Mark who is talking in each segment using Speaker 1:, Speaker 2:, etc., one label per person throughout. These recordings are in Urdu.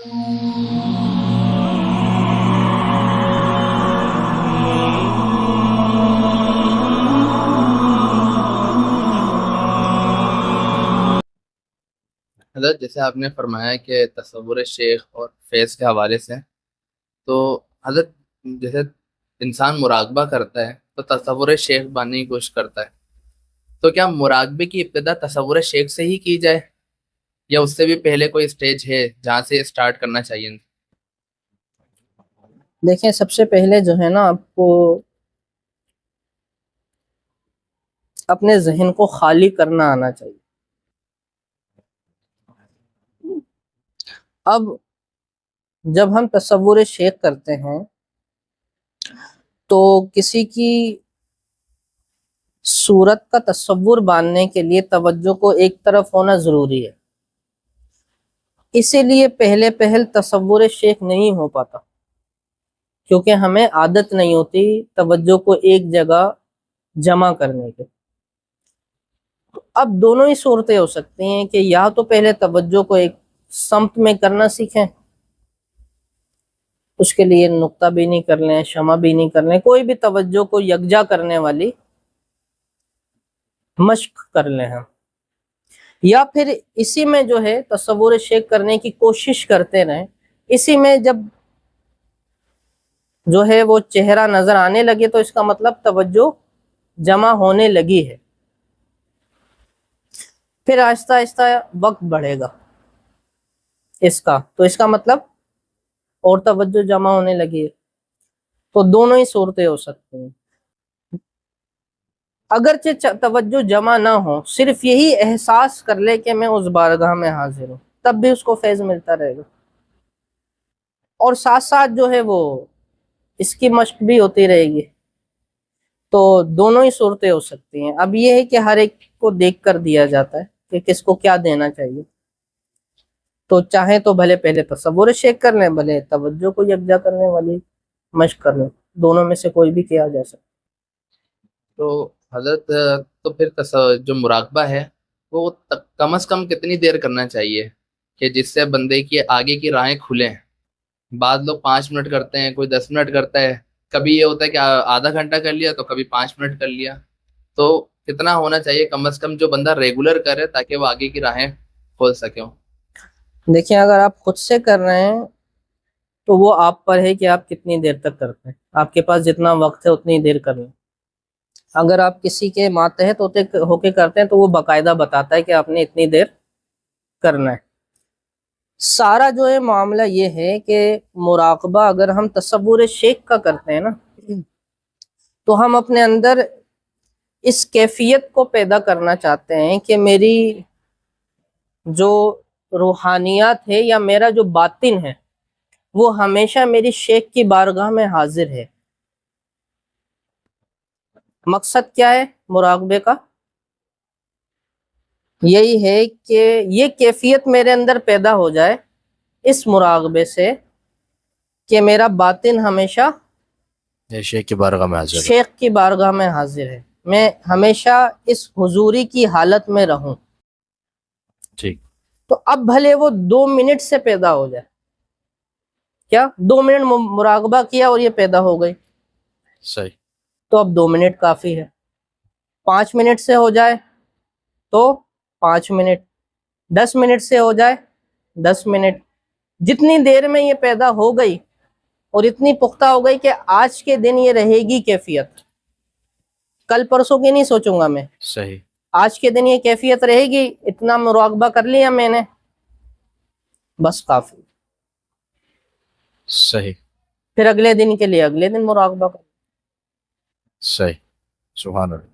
Speaker 1: حضرت جیسے آپ نے فرمایا کہ تصور شیخ اور فیض کے حوالے سے، تو حضرت جیسے انسان مراقبہ کرتا ہے تو تصور شیخ بننے کی کوشش کرتا ہے، تو کیا مراقبے کی ابتدا تصور شیخ سے ہی کی جائے یا اس سے بھی پہلے کوئی اسٹیج ہے جہاں سے اسٹارٹ کرنا چاہیے؟
Speaker 2: دیکھیں، سب سے پہلے جو ہے نا، آپ کو اپنے ذہن کو خالی کرنا آنا چاہیے۔ اب جب ہم تصور شیخ کرتے ہیں تو کسی کی صورت کا تصور باندھنے کے لیے توجہ کو ایک طرف ہونا ضروری ہے، اسی لیے پہل تصور شیخ نہیں ہو پاتا، کیونکہ ہمیں عادت نہیں ہوتی توجہ کو ایک جگہ جمع کرنے کے۔ اب دونوں ہی صورتیں ہو سکتی ہیں کہ یا تو پہلے توجہ کو ایک سمت میں کرنا سیکھیں، اس کے لیے نقطہ بینی کر لیں، شمع بینی کر لیں، کوئی بھی توجہ کو یکجا کرنے والی مشق کر لیں ہم، یا پھر اسی میں جو ہے تصور شیخ کرنے کی کوشش کرتے رہیں۔ اسی میں جب جو ہے وہ چہرہ نظر آنے لگے تو اس کا مطلب توجہ جمع ہونے لگی ہے، پھر آہستہ آہستہ وقت بڑھے گا اس کا، تو اس کا مطلب اور توجہ جمع ہونے لگی ہے۔ تو دونوں ہی صورتیں ہو سکتی ہیں۔ اگرچہ توجہ جمع نہ ہو، صرف یہی احساس کر لے کہ میں اس بارگاہ میں حاضر ہوں، تب بھی اس کو فیض ملتا رہے گا، اور ساتھ ساتھ جو ہے وہ اس کی مشق بھی ہوتی رہے گی۔ تو دونوں ہی صورتیں ہو سکتی ہیں۔ اب یہ ہے کہ ہر ایک کو دیکھ کر دیا جاتا ہے کہ کس کو کیا دینا چاہیے، تو چاہیں تو بھلے پہلے تصور شیخ کر لیں، بھلے توجہ کو یکجا کرنے والی مشق کر لیں، دونوں میں سے کوئی بھی کیا جا سکتا۔
Speaker 1: تو حضرت تو پھر جو مراقبہ ہے وہ کم از کم کتنی دیر کرنا چاہیے کہ جس سے بندے کی آگے کی راہیں کھلیں؟ بعض لوگ 5 منٹ کرتے ہیں، کوئی 10 منٹ کرتا ہے، کبھی یہ ہوتا ہے کہ آدھا گھنٹہ کر لیا تو کبھی 5 منٹ کر لیا، تو کتنا ہونا چاہیے کم از کم جو بندہ ریگولر کرے تاکہ وہ آگے کی راہیں کھول سکے؟
Speaker 2: دیکھیں، اگر آپ خود سے کر رہے ہیں تو وہ آپ پر ہے کہ آپ کتنی دیر تک کرتے ہیں، آپ کے پاس جتنا وقت ہے اتنی دیر کر لیں۔ اگر آپ کسی کے ماتحت ہو کے کرتے ہیں تو وہ باقاعدہ بتاتا ہے کہ آپ نے اتنی دیر کرنا ہے۔ سارا جو ہے معاملہ یہ ہے کہ مراقبہ اگر ہم تصور شیخ کا کرتے ہیں نا، تو ہم اپنے اندر اس کیفیت کو پیدا کرنا چاہتے ہیں کہ میری جو روحانیات ہے یا میرا جو باطن ہے وہ ہمیشہ میری شیخ کی بارگاہ میں حاضر ہے۔ مقصد کیا ہے مراقبے کا؟ یہی ہے کہ یہ کیفیت میرے اندر پیدا ہو جائے اس مراقبے سے کہ میرا باطن ہمیشہ
Speaker 3: شیخ کی بارگاہ میں حاضر ہے،
Speaker 2: شیخ کی بارگاہ میں حاضر ہے، میں ہمیشہ اس حضوری کی حالت میں رہوں۔
Speaker 3: ٹھیک،
Speaker 2: تو اب بھلے وہ 2 منٹ سے پیدا ہو جائے، کیا 2 منٹ مراقبہ کیا اور یہ پیدا ہو گئی،
Speaker 3: صحیح،
Speaker 2: تو اب 2 منٹ کافی ہے۔ 5 منٹ سے ہو جائے تو 5 منٹ، 10 منٹ سے ہو جائے 10 منٹ، جتنی دیر میں یہ پیدا ہو گئی اور اتنی پختہ ہو گئی کہ آج کے دن یہ رہے گی کیفیت، کل پرسوں کی نہیں سوچوں گا میں،
Speaker 3: صحیح،
Speaker 2: آج کے دن یہ کیفیت رہے گی، اتنا مراقبہ کر لیا میں نے، بس کافی۔
Speaker 3: صحیح،
Speaker 2: پھر اگلے دن کے لیے اگلے دن مراقبہ کر،
Speaker 3: صحیح، سبحان اللہ۔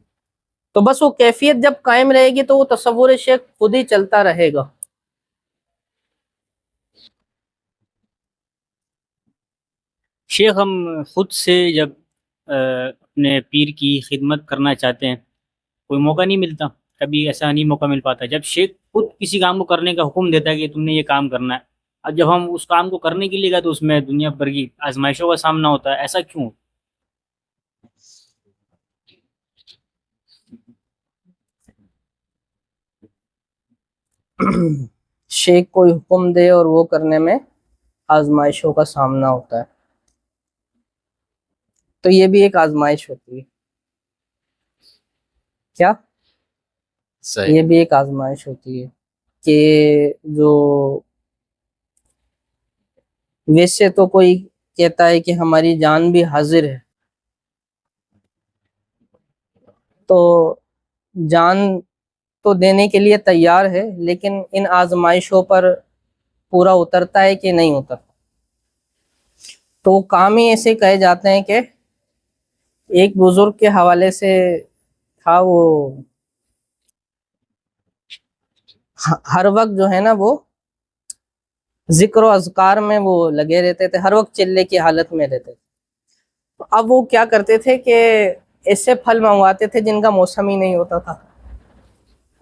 Speaker 2: تو بس وہ کیفیت جب قائم رہے گی تو وہ تصور شیخ خود ہی چلتا رہے گا۔
Speaker 4: شیخ، ہم خود سے جب اپنے پیر کی خدمت کرنا چاہتے ہیں، کوئی موقع نہیں ملتا، کبھی ایسا نہیں موقع مل پاتا جب شیخ خود کسی کام کو کرنے کا حکم دیتا ہے کہ تم نے یہ کام کرنا ہے، اب جب ہم اس کام کو کرنے کے لیے گئے تو اس میں دنیا بھر کی آزمائشوں کا سامنا ہوتا ہے، ایسا کیوں؟
Speaker 2: شیخ کوئی حکم دے اور وہ کرنے میں آزمائشوں کا سامنا ہوتا ہے. تو یہ بھی ایک آزمائش ہوتی ہے. کیا؟
Speaker 3: صحیح.
Speaker 2: یہ بھی ایک آزمائش ہوتی ہے کہ جو ویسے تو کوئی کہتا ہے کہ ہماری جان بھی حاضر ہے، تو جان تو دینے کے لیے تیار ہے، لیکن ان آزمائشوں پر پورا اترتا ہے کہ نہیں اترتا. تو کام ہی ایسے کہے جاتے ہیں کہ ایک بزرگ کے حوالے سے تھا، وہ ہر وقت جو ہے نا وہ ذکر و اذکار میں وہ لگے رہتے تھے، ہر وقت چلے کی حالت میں رہتے تھے. تو اب وہ کیا کرتے تھے کہ ایسے پھل منگواتے تھے جن کا موسم ہی نہیں ہوتا تھا.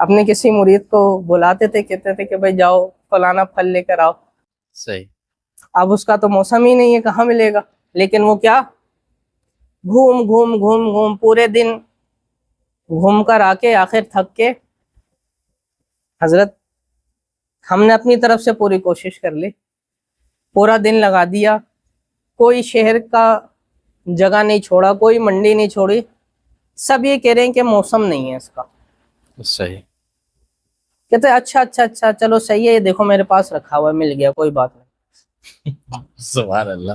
Speaker 2: اپنے کسی مرید کو بلاتے تھے، کہتے تھے کہ بھائی جاؤ فلانا پھل لے کر آؤ.
Speaker 3: صحیح.
Speaker 2: اب اس کا تو موسم ہی نہیں ہے، کہاں ملے گا؟ لیکن وہ کیا گھوم گھوم گھوم گھوم پورے دن گھوم کر آ کے آخر تھک کے، حضرت ہم نے اپنی طرف سے پوری کوشش کر لی، پورا دن لگا دیا، کوئی شہر کا جگہ نہیں چھوڑا، کوئی منڈی نہیں چھوڑی، سب یہ کہہ رہے ہیں کہ موسم نہیں ہے اس کا.
Speaker 3: صحیح.
Speaker 2: کہتے ہیں اچھا اچھا اچھا چلو صحیح ہے، یہ دیکھو میرے پاس رکھا ہوا ہے، مل گیا، کوئی بات نہیں.
Speaker 3: سبحان اللہ.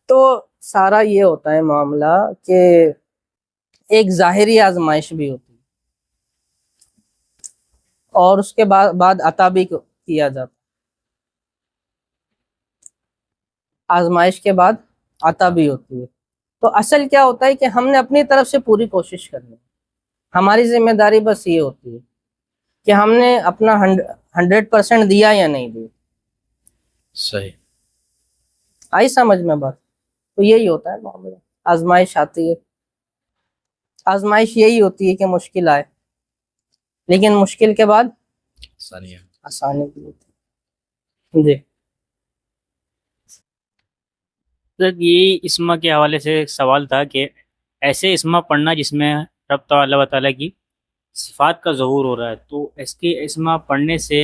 Speaker 2: تو سارا یہ ہوتا ہے معاملہ کہ ایک ظاہری آزمائش بھی ہوتی ہے، اور اس کے بعد عطا بھی کیا جاتا ہے. آزمائش کے بعد عطا بھی ہوتی ہے. تو اصل کیا ہوتا ہے کہ ہم نے اپنی طرف سے پوری کوشش کرنی ہے. ہماری ذمہ داری بس یہ ہوتی ہے کہ ہم نے اپنا 100% دیا یا نہیں دیا.
Speaker 3: صحیح.
Speaker 2: آئی سمجھ میں بات؟ تو یہی ہوتا ہے معاملہ. آزمائش آتی ہے، آزمائش یہی ہوتی ہے کہ مشکل آئے، لیکن مشکل کے بعد
Speaker 3: ثانیہ.
Speaker 2: آسانی بھی ہوتی ہے. جی
Speaker 4: حضرت یہ اسما کے حوالے سے ایک سوال تھا کہ ایسے اسما پڑھنا جس میں رب تعالیٰ تعالیٰ کی صفات کا ظہور ہو رہا ہے، تو اس کے اسما پڑھنے سے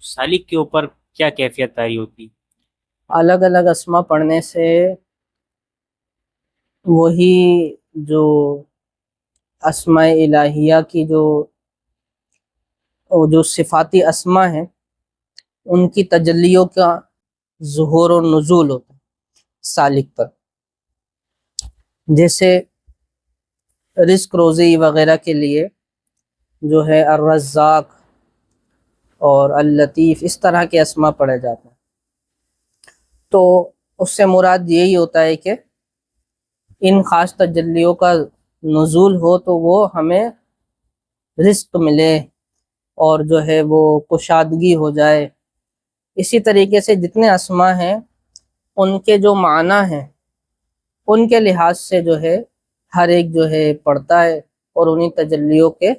Speaker 4: سالک کے اوپر کیا کیفیت طاری ہوتی؟
Speaker 2: الگ الگ اسما پڑھنے سے وہی جو اسماء الہیہ کی جو صفاتی اسما ہیں ان کی تجلیوں کا ظہور و نزول ہوتا ہے سالک پر. جیسے رزق روزی وغیرہ کے لیے جو ہے الرزاق اور اللطیف، اس طرح کے اسما پڑھے جاتے ہیں. تو اس سے مراد یہی ہوتا ہے کہ ان خاص تجلیوں کا نزول ہو تو وہ ہمیں رزق ملے اور جو ہے وہ کشادگی ہو جائے. اسی طریقے سے جتنے اسما ہیں ان کے جو معنی ہیں ان کے لحاظ سے جو ہے ہر ایک جو ہے پڑھتا ہے اور انہی تجلیوں کے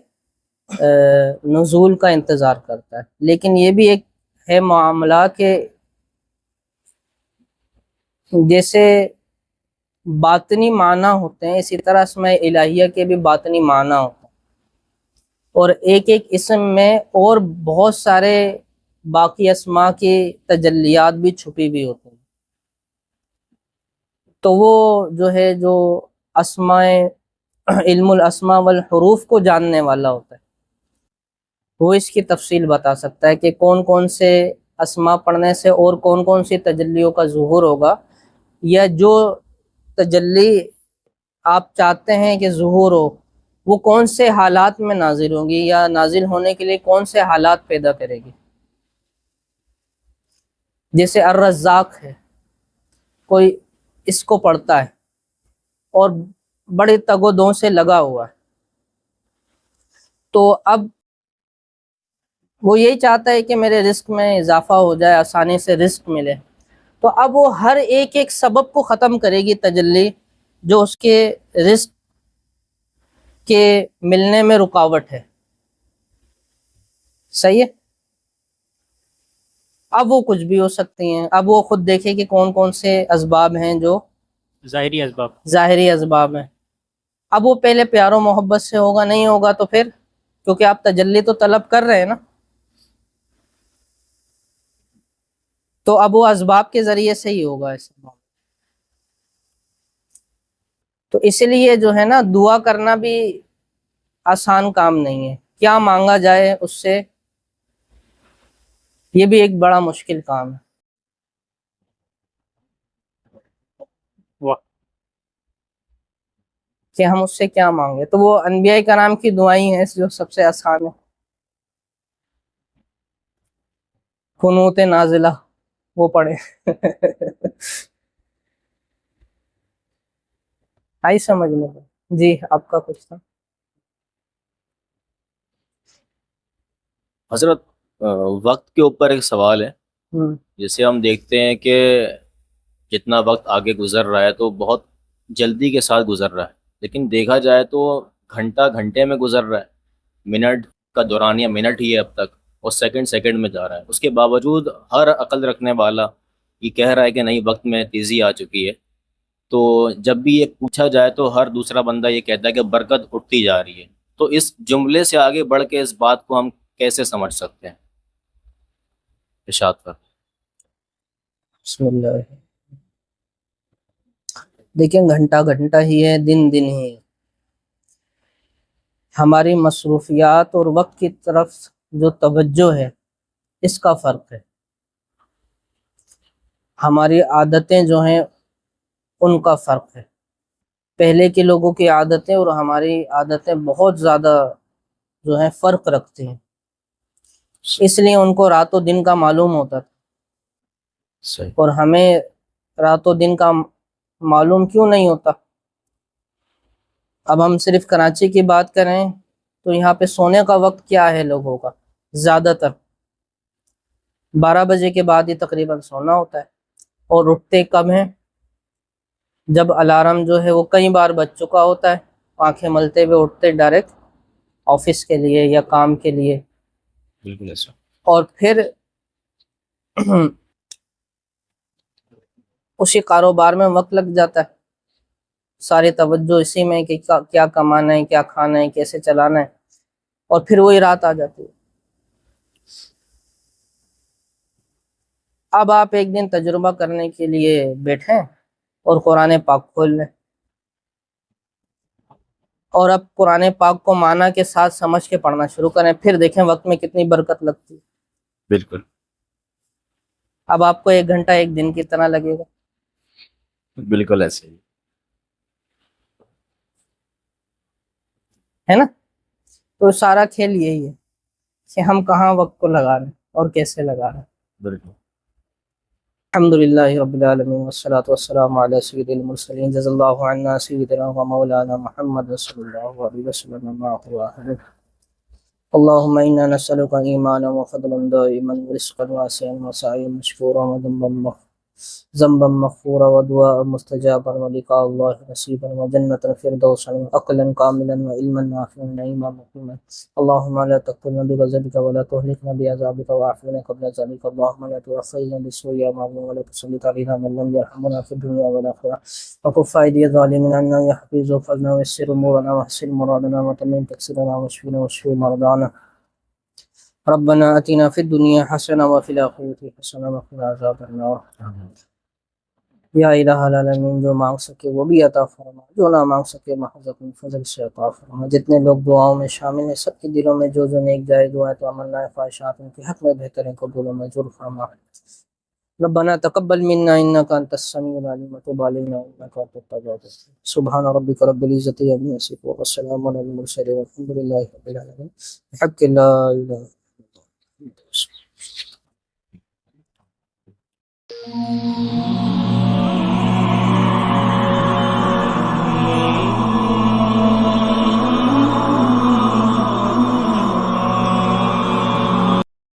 Speaker 2: نزول کا انتظار کرتا ہے. لیکن یہ بھی ایک ہے معاملہ کہ جیسے باطنی معنی ہوتے ہیں، اسی طرح اسماء الہیہ کے بھی باطنی معنی ہوتے ہیں، اور ایک ایک اسم میں اور بہت سارے باقی اسماء کی تجلیات بھی چھپی بھی ہوتی ہیں. تو وہ جو ہے جو اسماء علم الاسماء والحروف کو جاننے والا ہوتا ہے وہ اس کی تفصیل بتا سکتا ہے کہ کون کون سے اسماء پڑھنے سے اور کون کون سی تجلیوں کا ظہور ہوگا، یا جو تجلی آپ چاہتے ہیں کہ ظہور ہو وہ کون سے حالات میں نازل ہوں گی، یا نازل ہونے کے لیے کون سے حالات پیدا کرے گی. جیسے الرزاق ہے، کوئی اس کو پڑھتا ہے اور بڑے تگ و دو سے لگا ہوا ہے، تو اب وہ یہی چاہتا ہے کہ میرے رزق میں اضافہ ہو جائے، آسانی سے رزق ملے. تو اب وہ ہر ایک ایک سبب کو ختم کرے گی تجلی جو اس کے رزق کے ملنے میں رکاوٹ ہے. صحیح ہے؟ اب وہ کچھ بھی ہو سکتی ہیں. اب وہ خود دیکھے کہ کون کون سے اسباب ہیں جو
Speaker 4: ظاہری اسباب.
Speaker 2: ظاہری اسباب ہیں. اب وہ پہلے پیار و محبت سے ہوگا، نہیں ہوگا تو پھر کیونکہ آپ تجلی تو طلب کر رہے ہیں نا، تو اب وہ اسباب کے ذریعے سے ہی ہوگا ایسا معاملہ. تو اس لیے جو ہے نا دعا کرنا بھی آسان کام نہیں ہے. کیا مانگا جائے اس سے، یہ بھی ایک بڑا مشکل کام ہے.
Speaker 4: واہ.
Speaker 2: کہ ہم اس سے کیا مانگے. تو وہ انبیاء کرام کی دعائیں ہیں جو سب سے آسان ہے. قنوت نازلہ وہ پڑھے. آئی سمجھ میں؟ جی آپ کا کچھ تھا.
Speaker 3: حضرت وقت کے اوپر ایک سوال ہے. جیسے ہم دیکھتے ہیں کہ جتنا وقت آگے گزر رہا ہے تو بہت جلدی کے ساتھ گزر رہا ہے، لیکن دیکھا جائے تو گھنٹہ گھنٹے میں گزر رہا ہے، منٹ کا دورانیہ منٹ ہی ہے اب تک، اور سیکنڈ سیکنڈ میں جا رہا ہے. اس کے باوجود ہر عقل رکھنے والا یہ کہہ رہا ہے کہ نہیں وقت میں تیزی آ چکی ہے. تو جب بھی یہ پوچھا جائے تو ہر دوسرا بندہ یہ کہتا ہے کہ برکت اٹھتی جا رہی ہے. تو اس جملے سے آگے بڑھ کے اس بات کو ہم کیسے سمجھ سکتے ہیں؟ ارشاد کر.
Speaker 2: بسم اللہ. دیکھیں گھنٹہ گھنٹہ ہی ہے، دن دن ہی ہے. ہماری مصروفیات اور وقت کی طرف جو توجہ ہے اس کا فرق ہے. ہماری عادتیں جو ہیں ان کا فرق ہے. پہلے کے لوگوں کی عادتیں اور ہماری عادتیں بہت زیادہ جو ہیں فرق رکھتی ہیں، اس لیے ان کو رات و دن کا معلوم ہوتا تھا،
Speaker 3: صحیح.
Speaker 2: اور ہمیں رات و دن کا معلوم کیوں نہیں ہوتا. اب ہم صرف کراچی کی بات کریں تو یہاں پہ سونے کا وقت کیا ہے لوگوں کا؟ زیادہ تر 12 بجے کے بعد ہی تقریباً سونا ہوتا ہے، اور اٹھتے کب ہیں جب الارم جو ہے وہ کئی بار بج چکا ہوتا ہے، آنکھیں ملتے ہوئے اٹھتے ڈائریکٹ آفس کے لیے یا کام کے لیے.
Speaker 3: بالکل ایسا.
Speaker 2: اور پھر اسی کاروبار میں وقت لگ جاتا ہے، ساری توجہ اسی میں کہ کیا کمانا ہے، کیا کھانا ہے، کیسے چلانا ہے، اور پھر وہی رات آ جاتی ہے. اب آپ ایک دن تجربہ کرنے کے لیے بیٹھیں اور قرآن پاک کھول لیں، اور اب قرآن پاک کو معنی کے ساتھ سمجھ کے پڑھنا شروع کریں، پھر دیکھیں وقت میں کتنی برکت لگتی ہے.
Speaker 3: بالکل.
Speaker 2: اب آپ کو 1 گھنٹہ 1 دن کی طرح لگے گا.
Speaker 3: بالکل ایسے ہی.
Speaker 2: ہے نا؟ تو سارا کھیل یہی ہے کہ ہم کہاں وقت کو لگا رہے ہیں اور کیسے لگا رہے ہیں.
Speaker 3: بالکل.
Speaker 2: الحمدللہ رب العالمین والصلاة والسلام علی سید المرسلین جزا اللہ عنا سیدنا و مولانا محمد صلی اللہ علیہ وسلم ما هو احد. اللهم انا نسألك ایمانا وفضلا دائما ورزقا واسعا وسعيا مشكورا ذنبا مغفورا ودعاء مستجابا ولقاء الله نصيبا وجنة الفردوس وعقلا كاملا وعلما نافعا ونعيما مقيما. اللهم لا تقتلنا بغضبك ولا تهلكنا بعذابك وعافنا قبل ذلك. اللهم لا تؤاخذنا بالسوء أعمالنا ولا تسلط علينا من لم يرحمنا في الدنيا والآخرة. وكف أيدي الظالمين عنا يا حفيظ وفقنا ويسر أمورنا واحسن مرادنا وتمم تقصيرنا واشفنا واشف مرضانا. ربنا آتنا في الدنيا حسنة وفي الآخرة حسنة وقنا عذاب النار. یا الہ العالمین جو مانگ سکے وہ بھی عطا فرما، جو نہ مانگ سکے محض اپنے فضل سے عطا فرما. جتنے لوگ دعاؤں میں شامل ہیں سب کے دلوں میں جو نیک جائز دعائیں تو تمنا خواہشات ان کے حق میں بہترین قبول و منظور فرما. ربنا تقبل منا انك انت السميع العليم وتب علينا انك انت التواب الرحيم. سبحان ربك رب العزة عما يصفون والسلام على المرسلين والحمد لله رب العالمين. بحق لا اله الا الله.